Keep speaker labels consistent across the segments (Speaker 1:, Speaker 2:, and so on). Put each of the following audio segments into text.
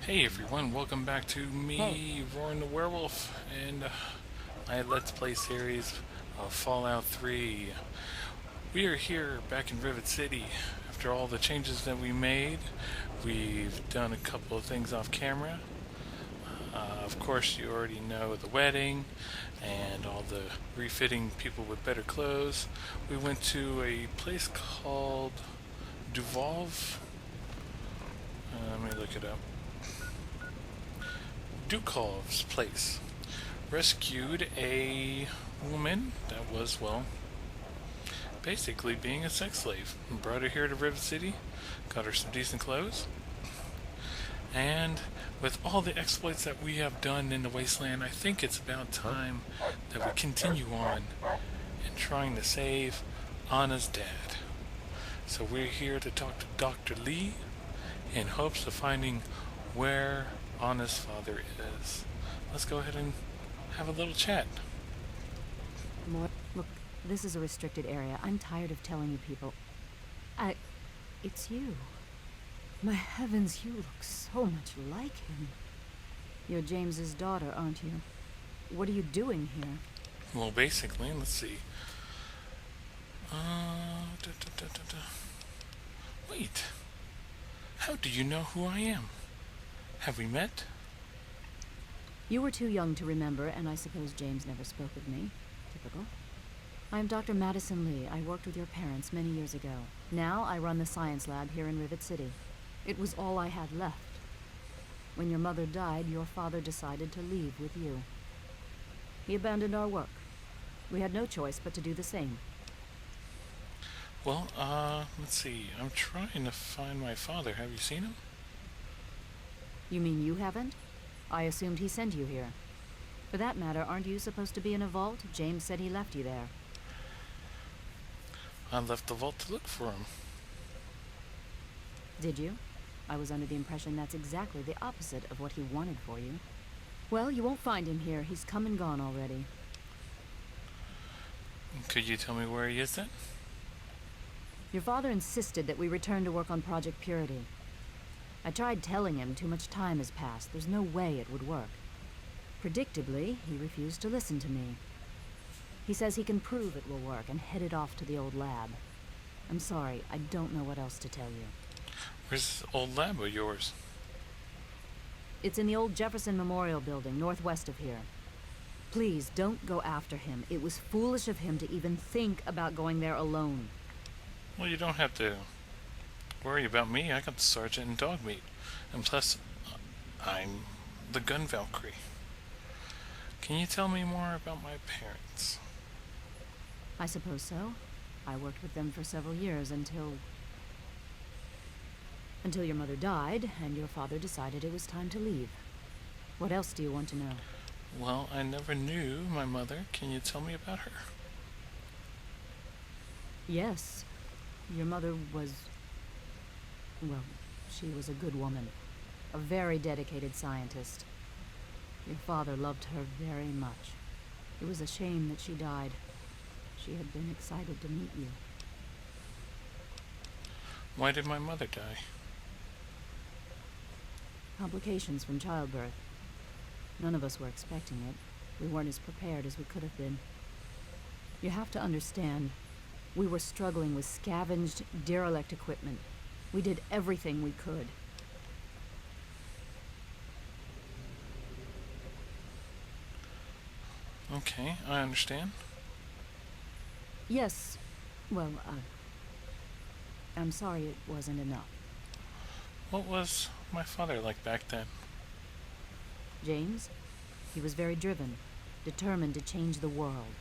Speaker 1: Hey everyone, welcome back to
Speaker 2: Hey,
Speaker 1: me, Roarin the Werewolf, and my Let's Play series of Fallout 3. We are here back in Rivet City. After all the changes that we made, we've done a couple of things off camera. Of course, you already know the wedding and all the refitting people with better clothes. We went to a place called Duvalve. Let me look it up. Dukov's place. Rescued a woman that was, well, basically being a sex slave. Brought her here to Rivet City, got her some decent clothes, and with all the exploits that we have done in the Wasteland, I think it's about time that we continue on in trying to save Anna's dad. So we're here to talk to Dr. Lee in hopes of finding where Anna's father is. Let's go ahead and have a little chat.
Speaker 2: more. Look, this is a restricted area. I'm tired of telling you people. I. It's you. My heavens, you look so much like him. You're James's daughter, aren't you? What are you doing here?
Speaker 1: Well, basically, let's see. Da, da, da, da, da. Wait. How do you know who I am? Have we met?
Speaker 2: You were too young to remember, and I suppose James never spoke of me. Typical. I'm Dr. Madison Lee. I worked with your parents many years ago. Now I run the science lab here in Rivet City. It was all I had left. When your mother died, your father decided to leave with you. He abandoned our work. We had no choice but to do the same.
Speaker 1: Well, let's see. I'm trying to find my father. Have you seen him?
Speaker 2: You mean you haven't? I assumed he sent you here. For that matter, aren't you supposed to be in a vault? James said he left you there.
Speaker 1: I left the vault to look for him.
Speaker 2: Did you? I was under the impression that's exactly the opposite of what he wanted for you. Well, you won't find him here. He's come and gone already.
Speaker 1: Could you tell me where he is then?
Speaker 2: Your father insisted that we return to work on Project Purity. I tried telling him too much time has passed. There's no way it would work. Predictably, he refused to listen to me. He says he can prove it will work and headed off to the old lab. I'm sorry, I don't know what else to tell you.
Speaker 1: Where's this old lab of yours?
Speaker 2: It's in the old Jefferson Memorial Building, northwest of here. Please, don't go after him. It was foolish of him to even think about going there alone.
Speaker 1: Well, you don't have to worry about me. I got the sergeant and dog meat. And plus, I'm the gun Valkyrie. Can you tell me more about my parents?
Speaker 2: I suppose so. I worked with them for several years until your mother died and your father decided it was time to leave. What else do you want to know?
Speaker 1: Well, I never knew my mother. Can you tell me about her?
Speaker 2: Yes. Your mother was... well, she was a good woman. A very dedicated scientist. Your father loved her very much. It was a shame that she died. She had been excited to meet you.
Speaker 1: Why did my mother die?
Speaker 2: Complications from childbirth. None of us were expecting it. We weren't as prepared as we could have been. You have to understand, we were struggling with scavenged, derelict equipment. We did everything we could.
Speaker 1: Okay, I understand.
Speaker 2: Yes, well, I'm sorry it wasn't enough.
Speaker 1: What was my father like back then?
Speaker 2: James? He was very driven, determined to change the world.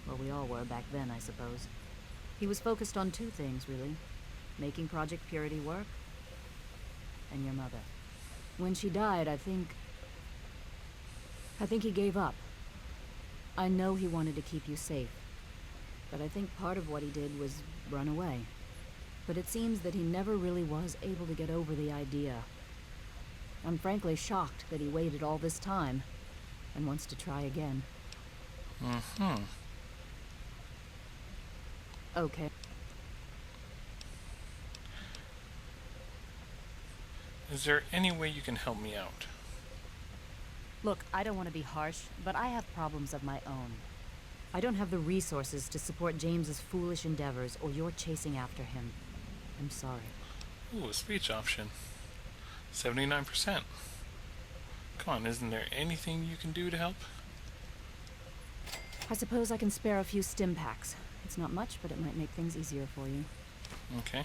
Speaker 2: Well, we all were back then, I suppose. He was focused on two things, really. Making Project Purity work, and your mother. When she died, I think he gave up. I know he wanted to keep you safe, but I think part of what he did was run away. But it seems that he never really was able to get over the idea. I'm frankly shocked that he waited all this time and wants to try again.
Speaker 1: Mm-hmm.
Speaker 2: Okay.
Speaker 1: Is there any way you can help me out?
Speaker 2: Look, I don't want to be harsh, but I have problems of my own. I don't have the resources to support James's foolish endeavors, or you're chasing after him. I'm sorry.
Speaker 1: Ooh, a speech option. 79%. Come on, isn't there anything you can do to help?
Speaker 2: I suppose I can spare a few stim packs. It's not much, but it might make things easier for you.
Speaker 1: Okay.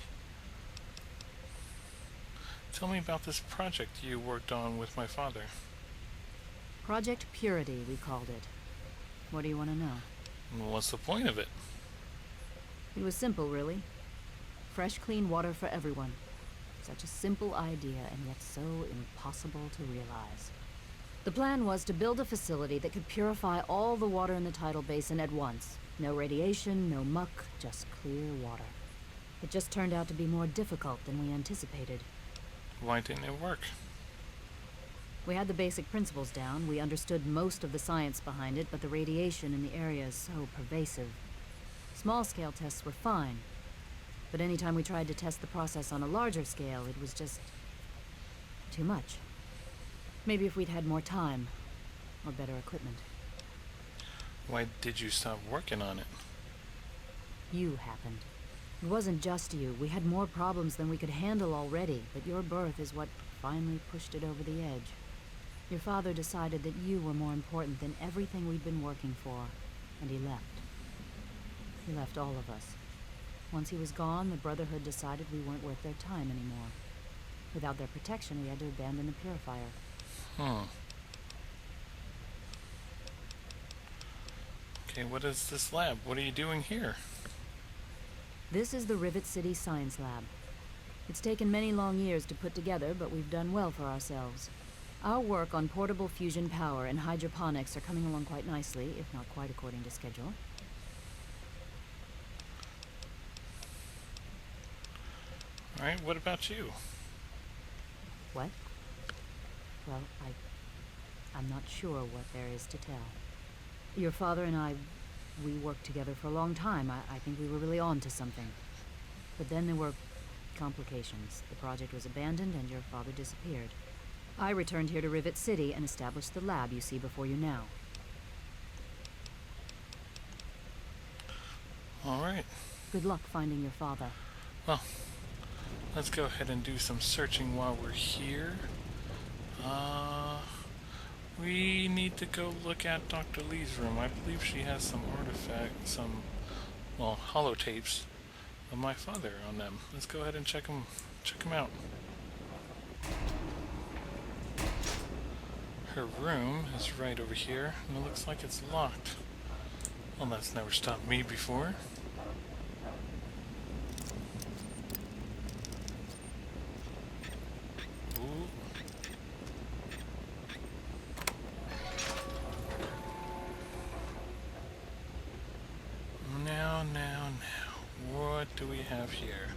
Speaker 1: Tell me about this project you worked on with my father.
Speaker 2: Project Purity, we called it. What do you want to know?
Speaker 1: What's the point of it?
Speaker 2: It was simple, really. Fresh, clean water for everyone. Such a simple idea, and yet so impossible to realize. The plan was to build a facility that could purify all the water in the tidal basin at once. No radiation, no muck, just clear water. It just turned out to be more difficult than we anticipated.
Speaker 1: Why didn't it work?
Speaker 2: We had the basic principles down, we understood most of the science behind it, but the radiation in the area is so pervasive. Small-scale tests were fine, but anytime we tried to test the process on a larger scale, it was just too much. Maybe if we'd had more time, or better equipment.
Speaker 1: Why did you stop working on it?
Speaker 2: You happened. It wasn't just you. We had more problems than we could handle already, but your birth is what finally pushed it over the edge. Your father decided that you were more important than everything we'd been working for, and he left. He left all of us. Once he was gone, the Brotherhood decided we weren't worth their time anymore. Without their protection, we had to abandon the purifier.
Speaker 1: Okay, what is this lab? What are you doing here?
Speaker 2: This is the Rivet City Science Lab. It's taken many long years to put together, but we've done well for ourselves. Our work on portable fusion power and hydroponics are coming along quite nicely, if not quite according to schedule.
Speaker 1: Alright, what about you?
Speaker 2: What? Well, I'm not sure what there is to tell. Your father and I, we worked together for a long time. I think we were really on to something. But then there were complications. The project was abandoned and your father disappeared. I returned here to Rivet City and established the lab you see before you now.
Speaker 1: Alright.
Speaker 2: Good luck finding your father.
Speaker 1: Well, let's go ahead and do some searching while we're here. We need to go look at Dr. Lee's room. I believe she has some artifacts, holotapes of my father on them. Let's go ahead and check them out. Her room is right over here, and it looks like it's locked. Well, that's never stopped me before. Ooh. Now. What do we have here?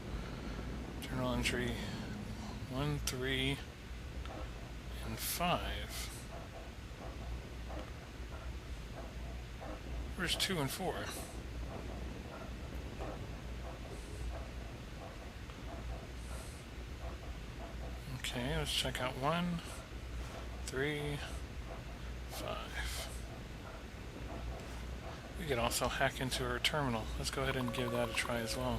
Speaker 1: Journal entry 1, 3, and 5. Where's 2 and 4? Okay, let's check out 1, 3, 5. We could also hack into her terminal. Let's go ahead and give that a try as well.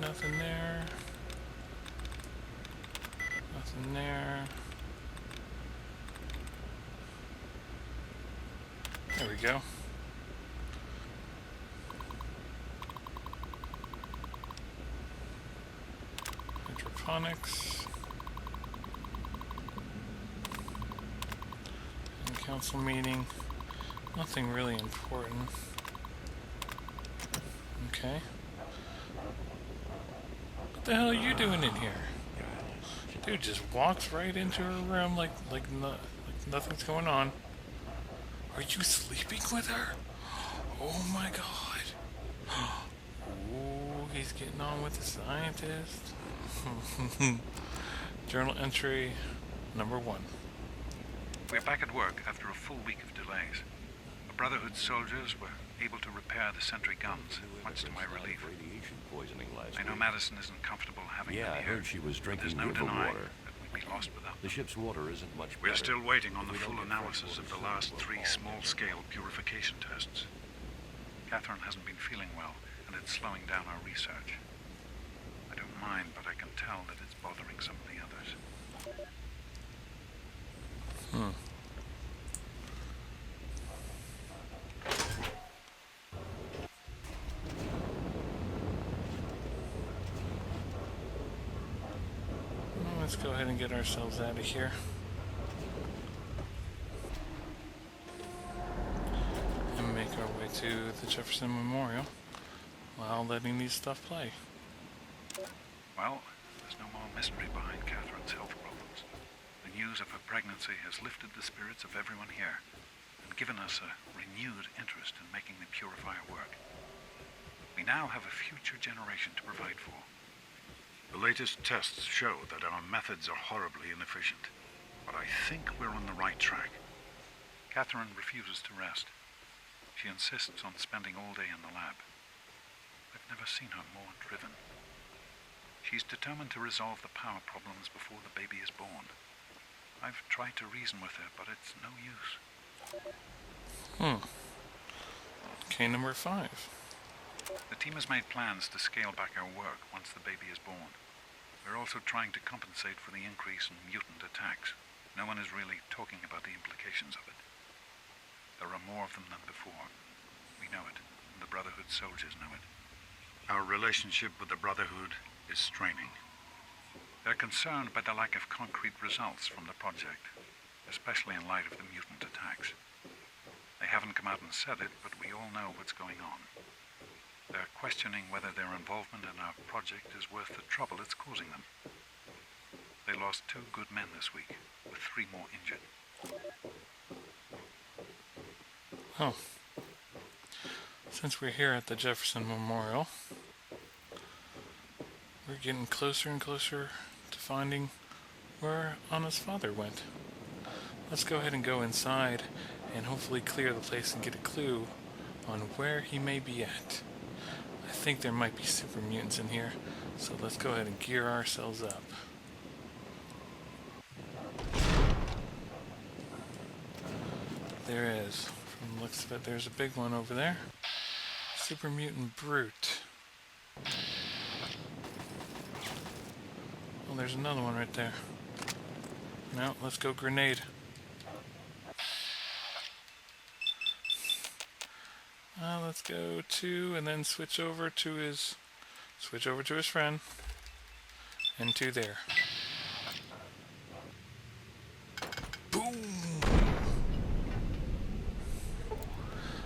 Speaker 1: Nothing there. Nothing there. There we go. Hydroponics. And council meeting. Nothing really important. Okay. What the hell are you doing in here? Dude just walks right into her room like nothing's going on. Are you sleeping with her? Oh my god. Ooh, he's getting on with the scientist. Journal entry number 1.
Speaker 3: We're back at work after a full week of delays. A The Brotherhood soldiers were able to repair the sentry guns, much to my relief.
Speaker 4: Radiation poisoning last
Speaker 3: I know
Speaker 4: week.
Speaker 3: Madison isn't comfortable having
Speaker 4: Yeah,
Speaker 3: them
Speaker 4: I
Speaker 3: here.
Speaker 4: heard she was
Speaker 3: There's
Speaker 4: drinking
Speaker 3: no
Speaker 4: river
Speaker 3: denying
Speaker 4: water.
Speaker 3: that we'd be lost without
Speaker 4: The
Speaker 3: them.
Speaker 4: ship's water isn't much
Speaker 3: We're
Speaker 4: better.
Speaker 3: still waiting on the
Speaker 4: We don't
Speaker 3: full
Speaker 4: get
Speaker 3: analysis of
Speaker 4: fresh
Speaker 3: the
Speaker 4: water
Speaker 3: last
Speaker 4: for a
Speaker 3: 3
Speaker 4: while.
Speaker 3: small-scale purification tests. Catherine hasn't been feeling well, and it's slowing down our research. I don't mind, but I can tell that it's bothering some of the others.
Speaker 1: Well, let's go ahead and get ourselves out of here. And make our way to the Jefferson Memorial while letting these stuff play.
Speaker 3: Well, there's no more mystery behind Catherine's health problems. The news of her pregnancy has lifted the spirits of everyone here and given us a renewed interest in making the purifier work. We now have a future generation to provide for. The latest tests show that our methods are horribly inefficient, but I think we're on the right track. Catherine refuses to rest. She insists on spending all day in the lab. I've never seen her more driven. She's determined to resolve the power problems before the baby is born. I've tried to reason with her, but it's no use.
Speaker 1: Okay, number 5.
Speaker 3: The team has made plans to scale back our work once the baby is born. We're also trying to compensate for the increase in mutant attacks. No one is really talking about the implications of it. There are more of them than before. We know it, and the Brotherhood soldiers know it. Our relationship with the Brotherhood is straining. They're concerned by the lack of concrete results from the project, especially in light of the mutant attacks. They haven't come out and said it, but we all know what's going on. They're questioning whether their involvement in our project is worth the trouble it's causing them. They lost 2 good men this week, with 3 more injured.
Speaker 1: Oh. Since we're here at the Jefferson Memorial, we're getting closer and closer to finding where Anna's father went. Let's go ahead and go inside and hopefully clear the place and get a clue on where he may be at. I think there might be super mutants in here, so let's go ahead and gear ourselves up. There is. From the looks of it, there's a big one over there. Super mutant brute. Oh, there's another one right there. No, let's go grenade. Let's go to, and then switch over to his friend, and to there. Boom!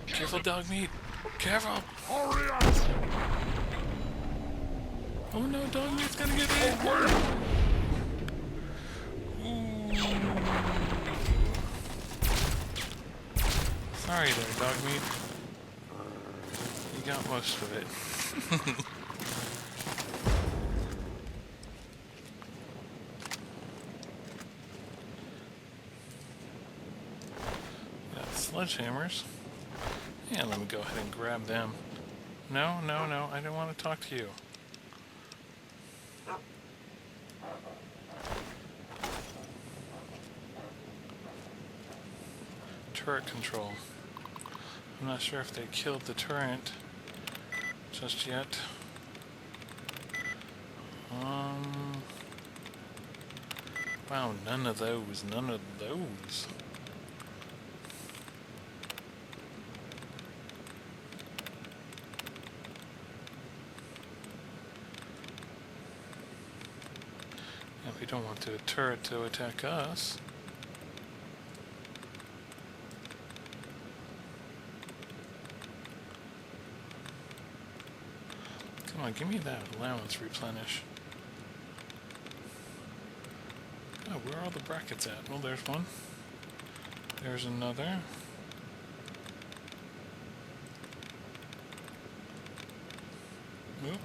Speaker 1: Careful, dog meat. Careful!
Speaker 5: Hurry up!
Speaker 1: Oh no, dog meat's gonna get hit! Ooh. Sorry there, dog meat. You got most of it. Got sledgehammers. Yeah, let me go ahead and grab them. No, no, no, I don't want to talk to you. Turret control. I'm not sure if they killed the turret just yet. Wow, none of those. We don't want the turret to attack us. Come on, give me that allowance replenish. Oh, where are all the brackets at? Well, there's one. There's another. Oop.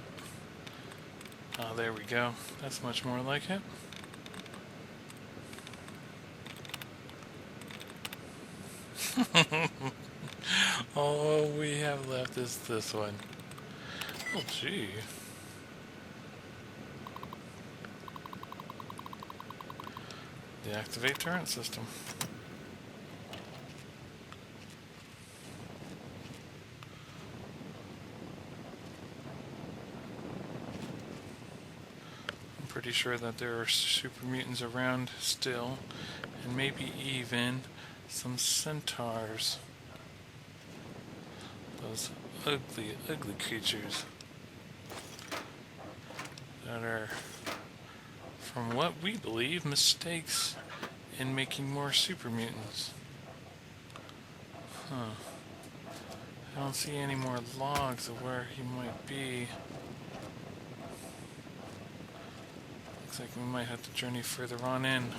Speaker 1: Ah, there we go. That's much more like it. All we have left is this one. Oh, gee. Deactivate turret system. I'm pretty sure that there are super mutants around still, and maybe even some centaurs. Those ugly, ugly creatures that are, from what we believe, mistakes in making more super mutants. Huh. I don't see any more logs of where he might be. Looks like we might have to journey further on in.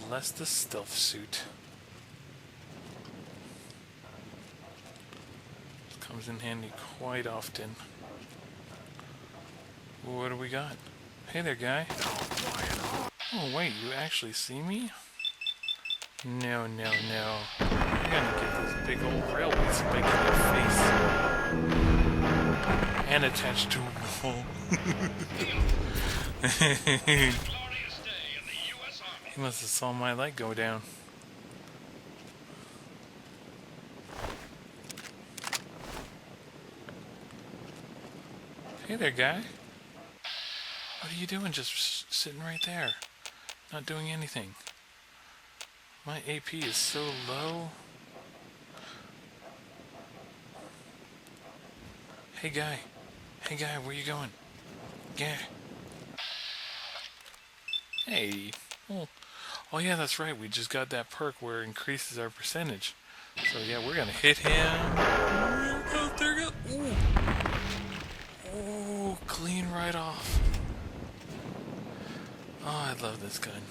Speaker 1: Bless the stealth suit. This comes in handy quite often. What do we got? Hey there, guy. Oh, wait, you actually see me? No, no, no. I'm gonna get this big old railway spike in your face. And attached to a wall. He must have saw my light go down. Hey there, guy. What are you doing just sitting right there? Not doing anything. My AP is so low. Hey, guy. Hey, guy, where you going? Yeah. Hey. Oh yeah, that's right. We just got that perk where it increases our percentage. So yeah, we're gonna hit him. Oh, there we go. Ooh. Oh, clean right off. Oh, I love this gun.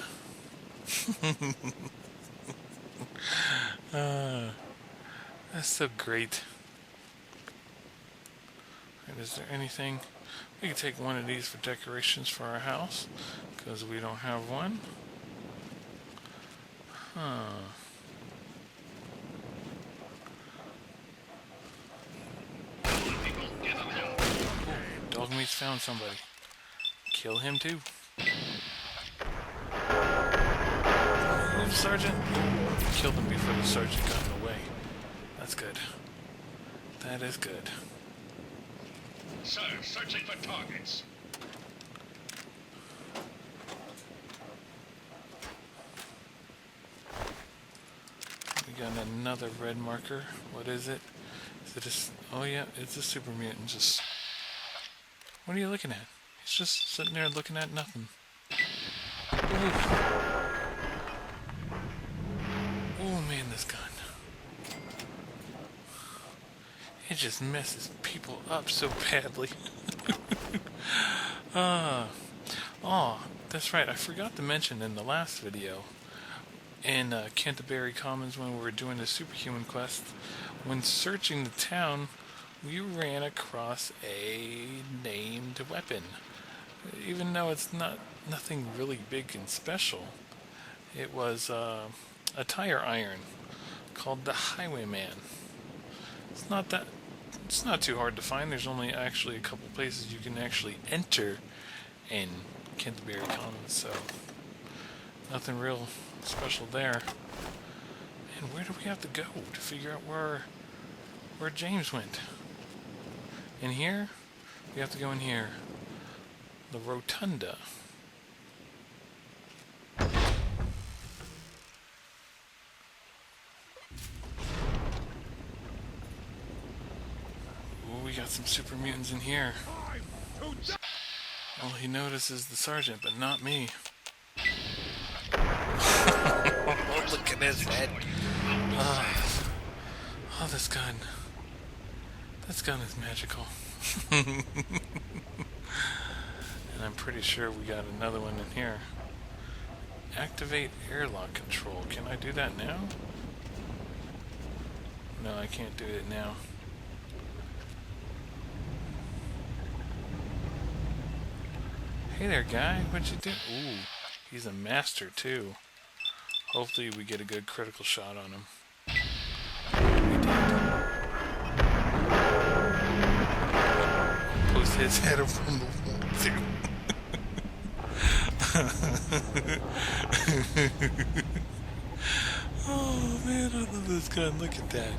Speaker 1: That's so great. Right, is there anything? We can take one of these for decorations for our house, because we don't have one. Huh. Ooh, Dogmeat's found somebody. Kill him too. Move, Sergeant. Killed him before the sergeant got in the way. That's good. That is good.
Speaker 5: Sir, searching for targets.
Speaker 1: We got another red marker. What is it? Is it a... Oh yeah, it's a super mutant. Just... What are you looking at? He's just sitting there looking at nothing. Ooh. Oh man, this gun. It just messes people up so badly. Oh, that's right. I forgot to mention in the last video, in Canterbury Commons, when we were doing the Superhuman quest, when searching the town, we ran across a named weapon. Even though it's nothing really big and special, it was a tire iron called the Highwayman. It's not too hard to find. There's only actually a couple places you can actually enter in Canterbury Commons, so nothing real special there. And where do we have to go to figure out where James went? In here? We have to go in here. The Rotunda. We got some super mutants in here. Well, he notices the sergeant, but not me. Look at his head. Oh, this gun. This gun is magical. And I'm pretty sure we got another one in here. Activate airlock control. Can I do that now? No, I can't do it now. Hey there, guy. What'd you do? Ooh, he's a master, too. Hopefully we get a good critical shot on him. We did. Post his head up from the wall, too. Oh, man, I love this gun. Look at that.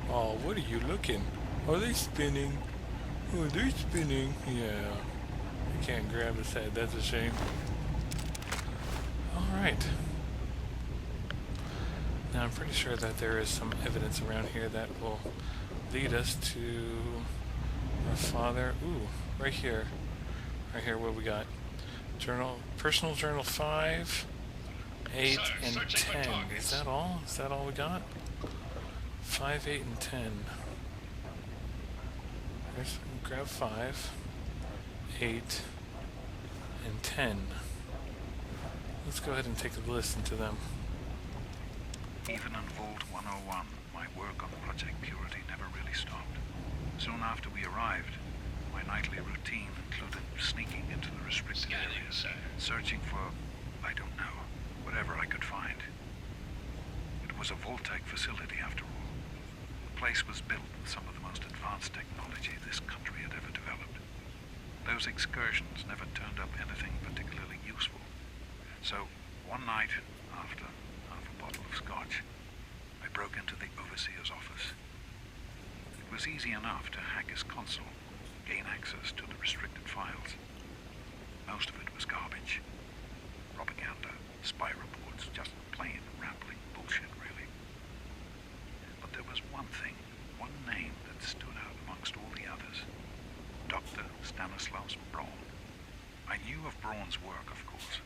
Speaker 1: Oh, what are you looking? Are they spinning? Oh, they're spinning. Yeah. I can't grab his head. That's a shame. Alright. Now, I'm pretty sure that there is some evidence around here that will lead us to our father. Ooh, right here. Right here, what we got? Journal, personal journal 5, 8, and 10. Is that all? Is that all we got? 5, 8, and 10. There's, grab 5, 8, and 10. Let's go ahead and take a listen to them.
Speaker 3: Even in Vault 101, my work on Project Purity never really stopped. Soon after we arrived, my nightly routine included sneaking into the restricted areas, searching for, I don't know, whatever I could find. It was a Vault-Tec facility after all. The place was built with some of the most advanced technology this country had ever developed. Those excursions never turned up anything particularly useful. So, one night, after half a bottle of scotch, I broke into the overseer's office. It was easy enough to hack his console, gain access to the restricted files. Most of it was garbage. Propaganda, spy reports, just plain rambling bullshit, really. But there was one thing, one name that stood out amongst all the others. Dr. Stanislaus Braun. I knew of Braun's work, of course.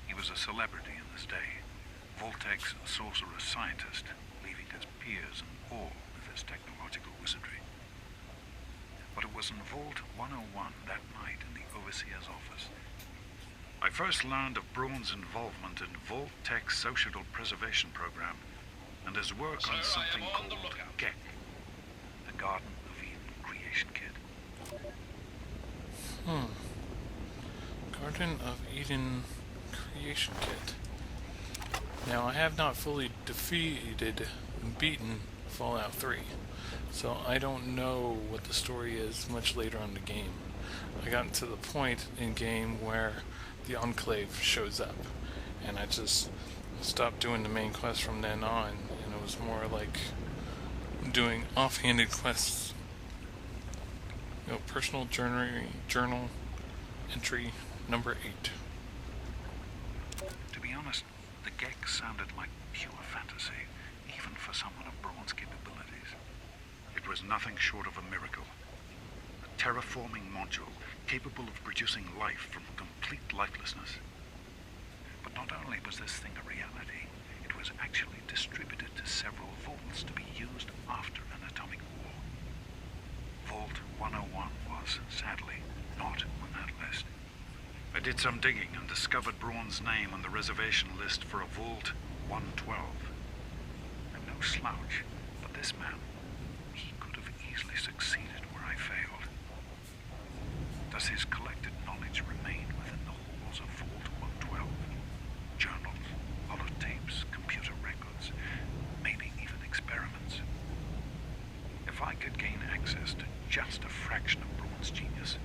Speaker 3: He was a celebrity in his day, Vault-Tec's sorcerer scientist, leaving his peers in awe with his technological wizardry. But it was in Vault 101 that night in the overseer's office I first learned of Braun's involvement in Vault-Tec's social preservation program and his work on something called GEC, the Garden of Eden Creation Kit.
Speaker 1: Garden of Eden Creation Kit. Now, I have not fully beaten Fallout 3, so I don't know what the story is much later on in the game. I got to the point in game where the Enclave shows up, and I just stopped doing the main quest from then on, and it was more like doing offhanded quests. You know, personal journal entry number 8.
Speaker 3: To be honest, the GEC sounded like pure fantasy, even for someone of Braun's capabilities. It was nothing short of a miracle. A terraforming module capable of producing life from complete lifelessness. But not only was this thing a reality, it was actually distributed to several vaults to be used after an atomic war. Vault 101 was, sadly, not on that list. I did some digging and discovered Braun's name on the reservation list for a Vault 112. I'm no slouch, but this man, he could have easily succeeded where I failed. Does his collected knowledge remain within the halls of Vault 112? Journals, holotapes, computer records, maybe even experiments. If I could gain access to just a fraction of Braun's genius,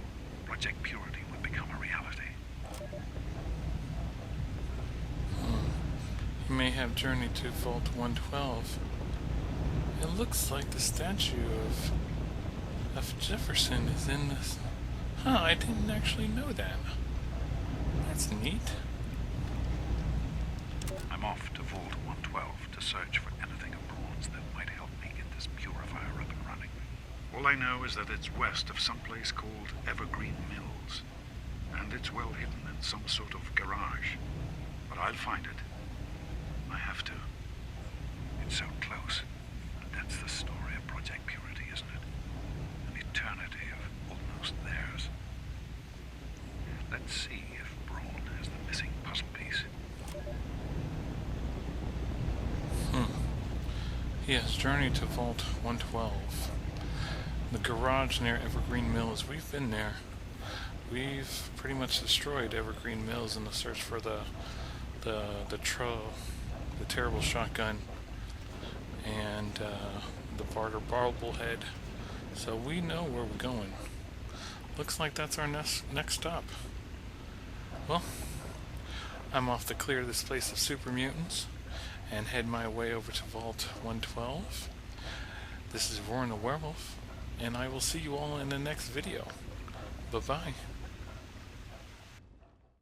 Speaker 3: Project Purity would become a reality.
Speaker 1: You may have journeyed to Vault 112. It looks like the statue of Jefferson is in this. Huh, I didn't actually know that. That's neat.
Speaker 3: I'm off to Vault 112 to search for anything of Braun's that might help me get this purifier up and running. All I know is that it's west of some place called Evergreen Mills, and it's well hidden in some sort of garage. But I'll find it. I have to. It's so close. That's the story of Project Purity, isn't it? An eternity of almost theirs. Let's see if Braun has the missing puzzle piece.
Speaker 1: He has journeyed to Vault 112. The garage near Evergreen Mills. We've been there. we've pretty much destroyed Evergreen Mills in the search for the terrible shotgun and the Barblehead. So we know where we're going. Looks like that's our next stop. Well, I'm off to clear this place of super mutants and head my way over to Vault 112. This is Roarin the Werewolf, and I will see you all in the next video. Bye-bye.